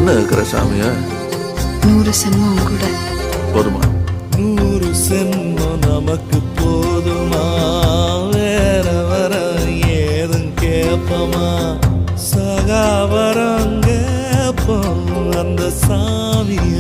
என்ன இருக்கிற சாமிய 100 சென்மம் கூட போதுமா? 100 சென்மம் நமக்கு போதுமா? வேற வர ஏதும் கேப்பமா? சகாவரம் கேப்போம் அந்த சாமிய